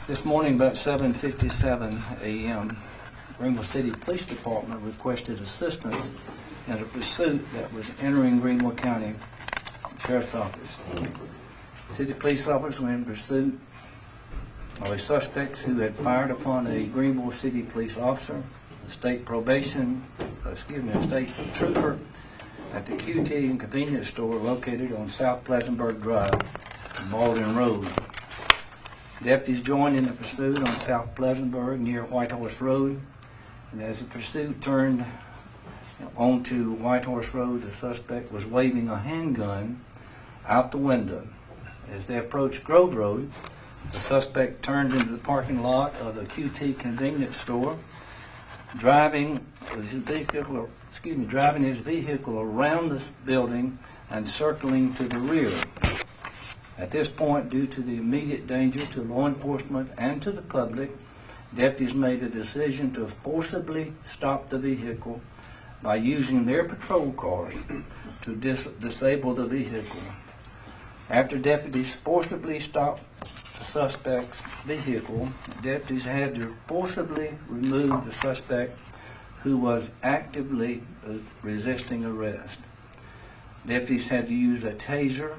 This morning about 7:57 a.m., Greenville City Police Department requested assistance in a pursuit that was entering Greenville County Sheriff's Office. City police officers were in pursuit of a suspect who had fired upon a Greenville City police officer, a state trooper at the QT and convenience store located on South Pleasantburg Drive and Malden Road. Deputies joined in the pursuit on South Pleasantburg near Whitehorse Road, and as the pursuit turned onto Whitehorse Road, the suspect was waving a handgun out the window. As they approached Grove Road, the suspect turned into the parking lot of the QT convenience store, driving his vehicle around the building and circling to the rear. At this point, due to the immediate danger to law enforcement and to the public, deputies made a decision to forcibly stop the vehicle by using their patrol cars to disable the vehicle. After deputies forcibly stopped the suspect's vehicle, deputies had to forcibly remove the suspect who was actively resisting arrest. Deputies had to use a taser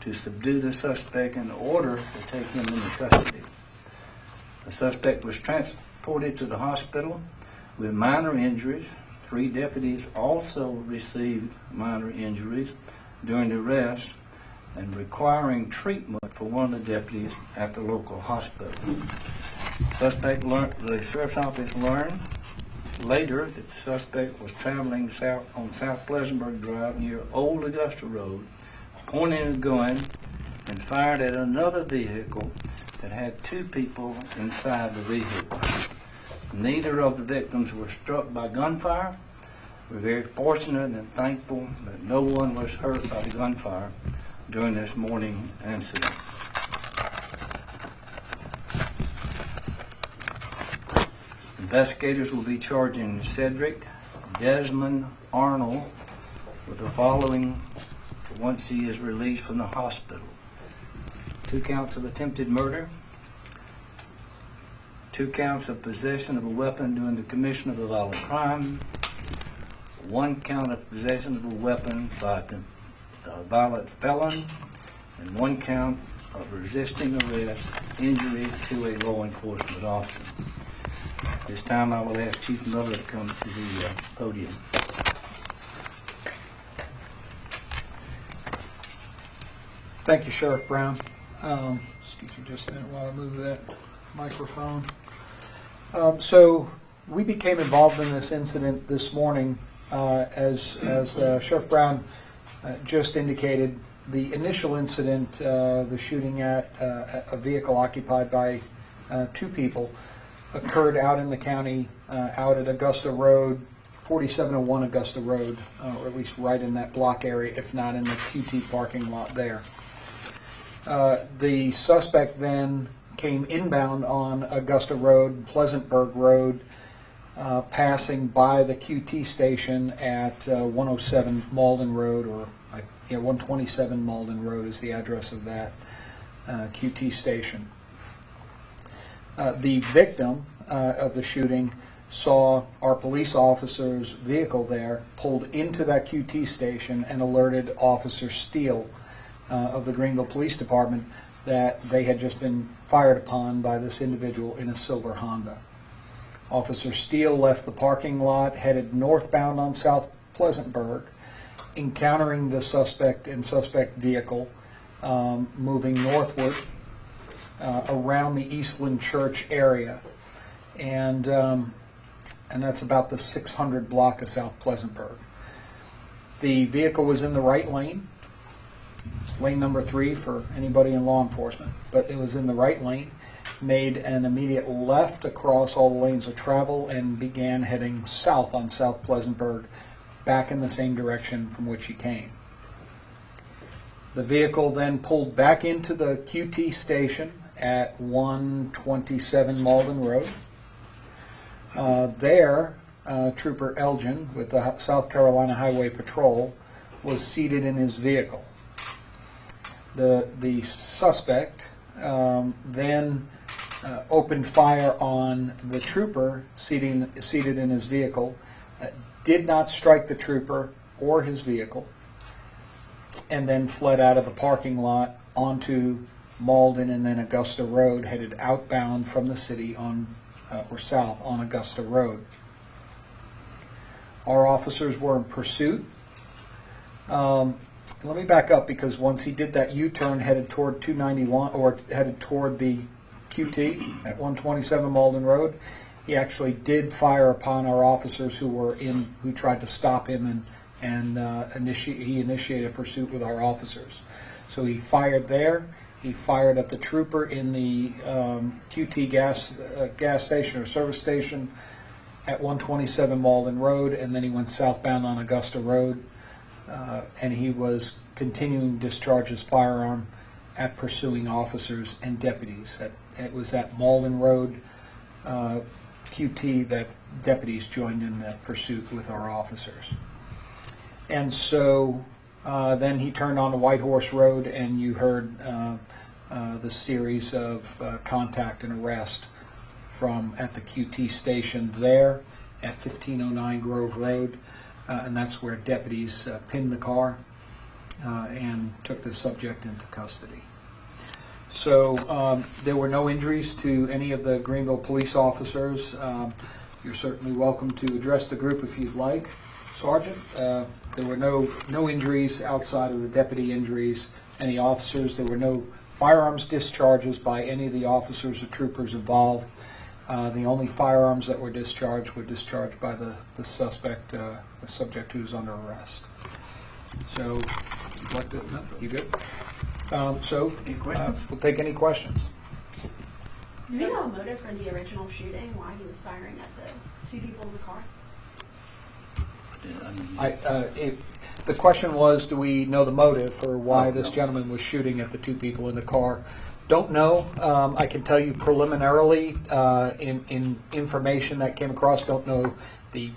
to subdue the suspect in order to take him into custody. The suspect was transported to the hospital with minor injuries. 3 deputies also received minor injuries during the arrest and requiring treatment for one of the deputies at the local hospital. The Sheriff's Office learned later that the suspect was traveling on South Pleasantburg Drive near Old Augusta Road, pointing a gun and fired at another vehicle that had 2 people inside the vehicle. Neither of the victims were struck by gunfire. We're very fortunate and thankful that no one was hurt by the gunfire during this morning incident. Investigators will be charging Cedric Desmond Arnold with the following once he is released from the hospital: 2 counts of attempted murder, 2 counts of possession of a weapon during the commission of a violent crime, 1 count of possession of a weapon by a violent felon, and 1 count of resisting arrest, injury to a law enforcement officer. This time I will ask Chief Miller to come to the podium. Thank you, Sheriff Brown. Excuse me just a minute while I move that microphone. So we became involved in this incident this morning. As Sheriff Brown just indicated, the initial incident, the shooting at a vehicle occupied by 2 people, occurred out in the county, out at Augusta Road, 4701 Augusta Road, or at least right in that block area, if not in the QT parking lot there. The suspect then came inbound on Augusta Road, Pleasantburg Road, passing by the QT station at 107 Malden Road, or 127 Malden Road is the address of that QT station. The victim of the shooting saw our police officer's vehicle there, pulled into that QT station, and alerted Officer Steele of the Greenville Police Department that they had just been fired upon by this individual in a silver Honda. Officer Steele left the parking lot, headed northbound on South Pleasantburg, encountering the suspect and suspect vehicle, moving northward around the Eastland Church area, and that's about the 600 block of South Pleasantburg. The vehicle was in the right lane, lane number 3 for anybody in law enforcement, but it was in the right lane, made an immediate left across all the lanes of travel, and began heading south on South Pleasantburg, back in the same direction from which he came. The vehicle then pulled back into the QT station at 127 Malden Road. There, Trooper Elgin with the South Carolina Highway Patrol was seated in his vehicle. The suspect then opened fire on the trooper seated in his vehicle, did not strike the trooper or his vehicle, and then fled out of the parking lot onto Malden and then Augusta Road, headed outbound from the city on or south on Augusta Road. Our officers were in pursuit. Let me back up, because once he did that U-turn headed toward 291, or headed toward the QT at 127 Malden Road, he actually did fire upon our officers who tried to stop him, and he initiated a pursuit with our officers. So he fired there. He fired at the trooper in the QT gas station or service station at 127 Malden Road, and then he went southbound on Augusta Road, and he was continuing to discharge his firearm at pursuing officers and deputies. It was at Malden Road QT that deputies joined in that pursuit with our officers. And so then he turned on to White Horse Road, and you heard the series of contact and arrest at the QT station there at 1509 Grove Road, and that's where deputies pinned the car and took the subject into custody. So there were no injuries to any of the Greenville police officers. You're certainly welcome to address the group if you'd like, Sergeant. There were no injuries outside of the deputy injuries. Any officers? There were no firearms discharges by any of the officers or troopers involved. The only firearms that were discharged by the suspect, the subject who's under arrest. So, you'd like to? No, you good? We'll take any questions. Do we know a motive for the original shooting? Why he was firing at the two people in the car? The question was, do we know the motive for why this gentleman was shooting at the two people in the car? Don't know. I can tell you preliminarily in information that came across. Don't know the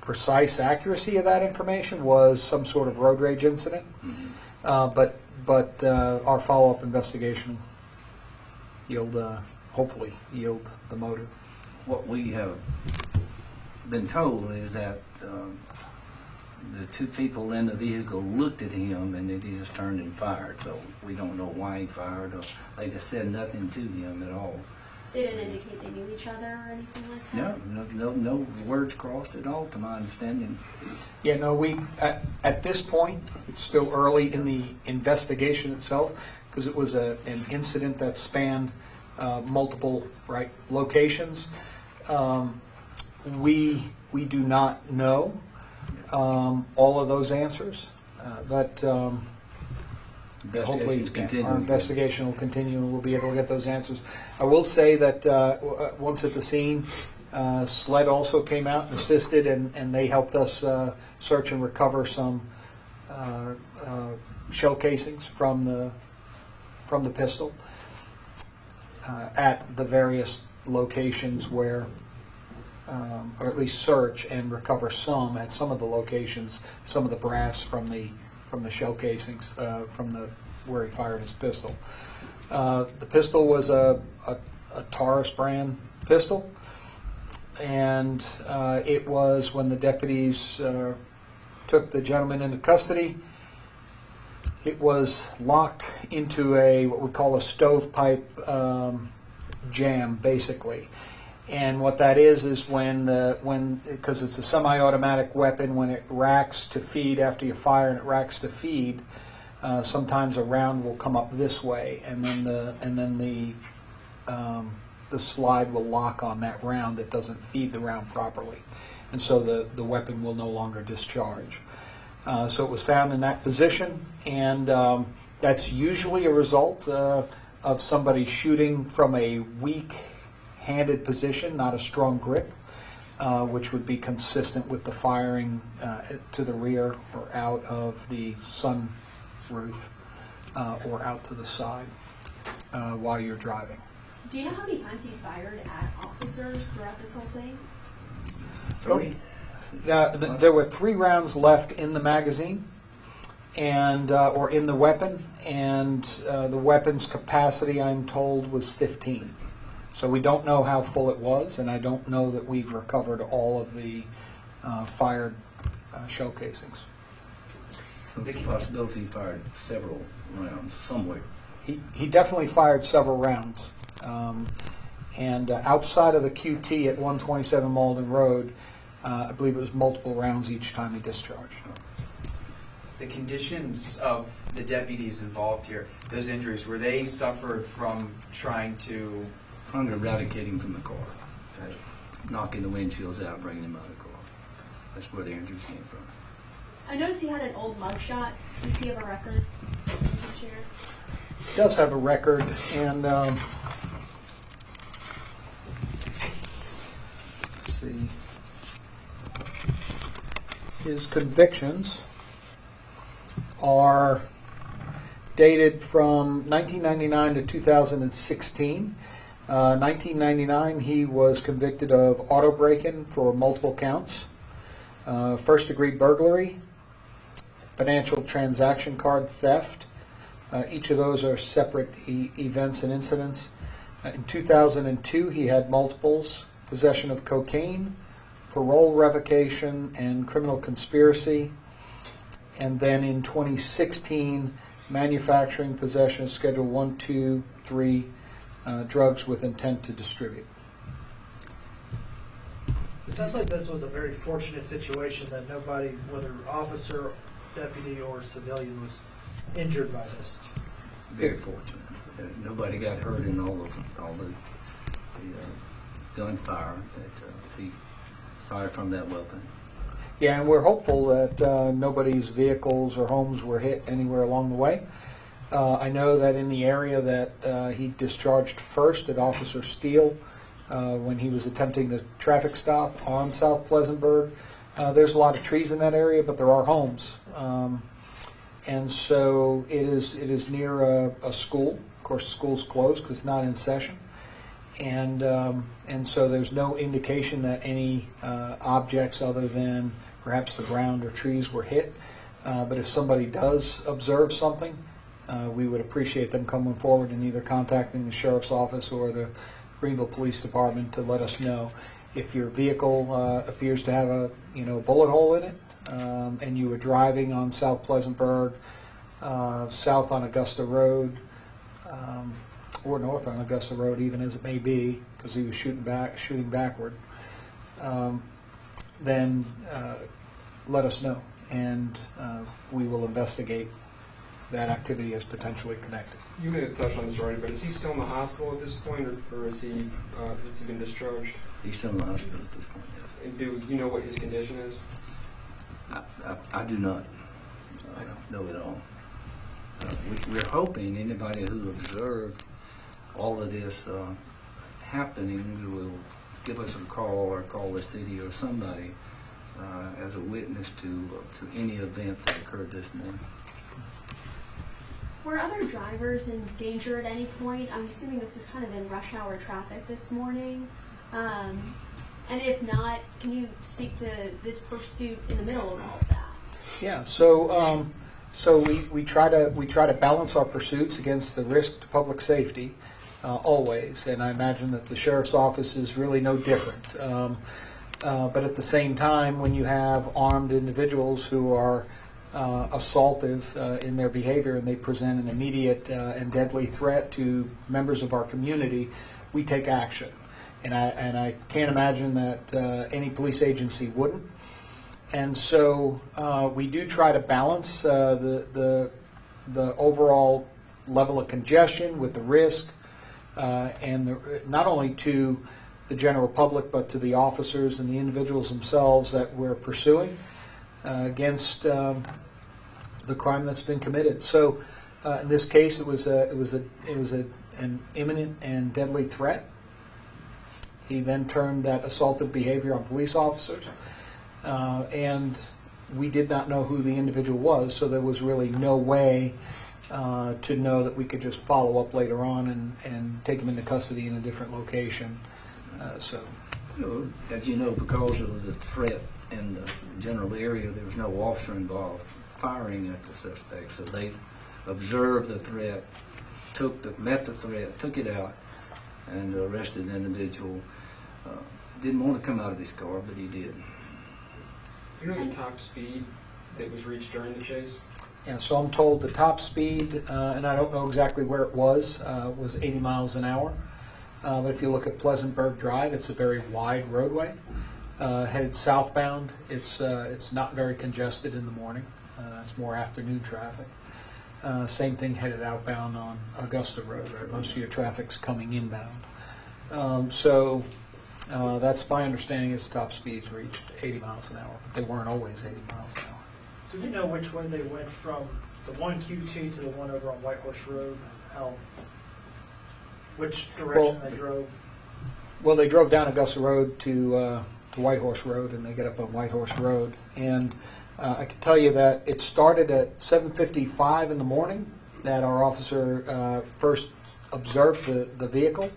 precise accuracy of that information. Was some sort of road rage incident, but our follow-up investigation hopefully yield the motive. What we have been told is that the two people in the vehicle looked at him, and then he just turned and fired. So we don't know why he fired, or they just said nothing to him at all. They didn't indicate they knew each other or anything like that? No words crossed at all, to my understanding. Yeah, no, we at this point, it's still early in the investigation itself, because it was an incident that spanned multiple locations. We do not know all of those answers, but hopefully our investigation will continue and we'll be able to get those answers. I will say that once at the scene, SLED also came out and assisted, and they helped us search and recover some shell casings from the pistol at the various locations where, or at least search and recover some at some of the locations, some of the brass from the shell casings where he fired his pistol. The pistol was a Taurus brand pistol, and it was, when the deputies took the gentleman into custody, it was locked into what we call a stovepipe jam, basically. And what that is when because it's a semi-automatic weapon, when it racks to feed after you fire and it racks to feed, sometimes a round will come up this way, and then the slide will lock on that round that doesn't feed the round properly, and so the weapon will no longer discharge. So it was found in that position, and that's usually a result of somebody shooting from a weak-handed position, not a strong grip, which would be consistent with the firing to the rear or out of the sunroof or out to the side while you're driving. Do you know how many times he fired at officers throughout this whole thing? 3. There were 3 rounds left in the magazine, and or in the weapon, and the weapon's capacity, I'm told, was 15. So we don't know how full it was, and I don't know that we've recovered all of the fired shell casings. So there's a possibility he fired several rounds somewhere. He definitely fired several rounds. And outside of the QT at 127 Malden Road, I believe it was multiple rounds each time he discharged. The conditions of the deputies involved here, those injuries, were they suffered from trying to... Trying to eradicate him from the car, knocking the windshields out, bringing him out of the car. That's where the injuries came from. I noticed he had an old mugshot. Does he have a record? You can share? He does have a record, and let's see, his convictions are dated from 1999 to 2016. 1999, he was convicted of auto break-in for multiple counts, first-degree burglary, financial transaction card theft. Each of those are separate events and incidents. In 2002, he had multiples: possession of cocaine, parole revocation, and criminal conspiracy. And then in 2016, manufacturing, possession of Schedule 1, 2, 3 drugs with intent to distribute. It sounds like this was a very fortunate situation that nobody, whether officer, deputy, or civilian, was injured by this. Very fortunate. Nobody got hurt in all the gunfire that he fired from that weapon. Yeah, and we're hopeful that nobody's vehicles or homes were hit anywhere along the way. I know that in the area that he discharged first at Officer Steele, when he was attempting the traffic stop on South Pleasantburg, there's a lot of trees in that area, but there are homes. And so it is near a school. Of course, the school's closed because it's not in session. And so there's no indication that any objects other than perhaps the ground or trees were hit. But if somebody does observe something, we would appreciate them coming forward and either contacting the sheriff's office or the Greenville Police Department to let us know. If your vehicle appears to have a bullet hole in it, and you were driving on South Pleasantburg, south on Augusta Road, or north on Augusta Road, even as it may be, because he was shooting backward, then let us know, and we will investigate that activity as potentially connected. You may have touched on this already, but is he still in the hospital at this point, or has he been discharged? He's still in the hospital at this point. Yes. And do you know what his condition is? I do not. I don't know at all. We're hoping anybody who observed all of this happening will give us a call or call the city or somebody as a witness to any event that occurred this morning. Were other drivers in danger at any point? I'm assuming this was kind of in rush hour traffic this morning. And if not, can you speak to this pursuit in the middle of all of that? Yeah. So we try to balance our pursuits against the risk to public safety always, and I imagine that the sheriff's office is really no different. But at the same time, when you have armed individuals who are assaultive in their behavior and they present an immediate and deadly threat to members of our community, we take action. And I can't imagine that any police agency wouldn't. And so we do try to balance the overall level of congestion with the risk, and not only to the general public but to the officers and the individuals themselves that we're pursuing against the crime that's been committed. So in this case, it was an imminent and deadly threat. He then turned that assaultive behavior on police officers, and we did not know who the individual was, so there was really no way to know that we could just follow up later on and take him into custody in a different location. As you know, because of the threat in the general area, there was no officer involved firing at the suspect, so they observed the threat, met the threat, took it out, and arrested the individual. Didn't want to come out of his car, but he did. Do you know the top speed that was reached during the chase? Yeah, so I'm told the top speed, and I don't know exactly where it was 80 miles an hour. But if you look at Pleasantburg Drive, it's a very wide roadway. Headed southbound, it's not very congested in the morning. It's more afternoon traffic. Same thing headed outbound on Augusta Road. Right? Most of your traffic's coming inbound. So that's my understanding is top speeds reached 80 miles an hour, but they weren't always 80 miles an hour. Do we know which way they went from the one QT to the one over on White Horse Road? Which direction they drove? Well, they drove down Augusta Road to White Horse Road, and they get up on White Horse Road. And I can tell you that it started at 7:55 in the morning that our officer first observed the vehicle.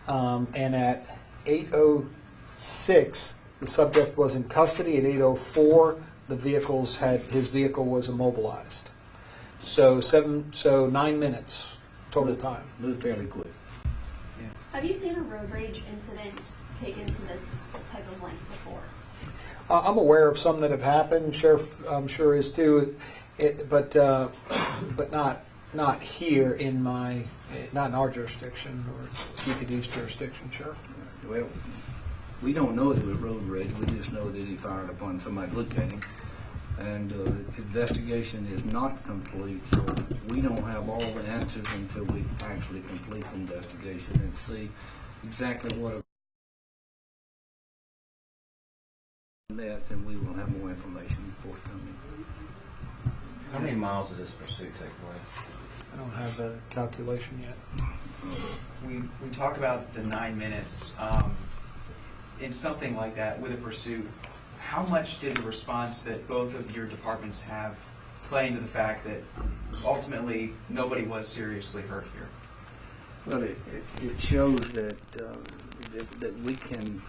And at 8:06, the subject was in custody. At 8:04, his vehicle was immobilized. So 9 minutes total time. Moved fairly quick. Have you seen a road rage incident taken to this type of length before? I'm aware of some that have happened. Sheriff, I'm sure is too, but not here not in our jurisdiction or DPD's jurisdiction, Sheriff. Well, we don't know it was road rage. We just know that he fired upon somebody looked at him. And investigation is not complete, so we don't have all the answers until we actually complete the investigation and see exactly what that, and we will have more information forthcoming. How many miles did this pursuit take place? I don't have the calculation yet. We talk about the 9 minutes. In something like that, with a pursuit, how much did the response that both of your departments have play into the fact that ultimately nobody was seriously hurt here? Well, it shows that that we can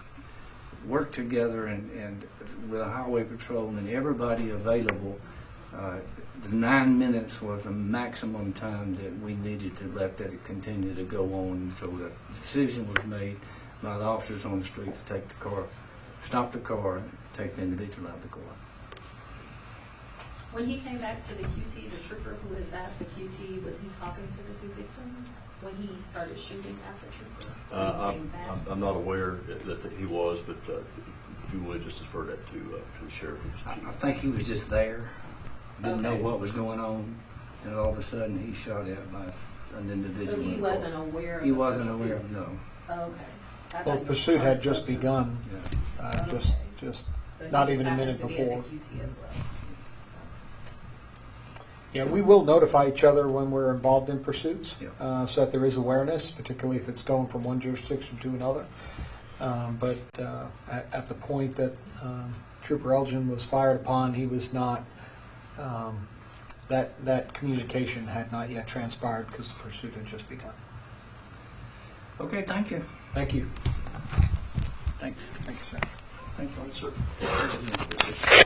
work together and with a highway patrol and everybody available. The 9 minutes was the maximum time that we needed to let that continue to go on. So the decision was made by the officers on the street to take the car, stop the car, and take the individual out of the car. When he came back to the QT, the trooper who was at the QT, was he talking to the two victims when he started shooting at the trooper? When he came back? I'm not aware that he was, but if you would just defer that to the sheriff. I think he was just there, didn't know Okay. what was going on, and all of a sudden he shot at by an individual. So he in the car. wasn't aware of He the wasn't pursuit? aware of, no. Okay. I Well, thought he pursuit was had just part of begun, Yeah. just So he not just even a happens minute to be at before. the QT as well. Yeah, we will notify each other when we're involved in pursuits, Yeah. so that there is awareness, particularly if it's going from one jurisdiction to another. But at the point that Trooper Elgin was fired upon, he was not, that communication had not yet transpired because the pursuit had just begun. Okay, thank you. Thank you. Thanks. Thank you, sir. Thank you. Sir.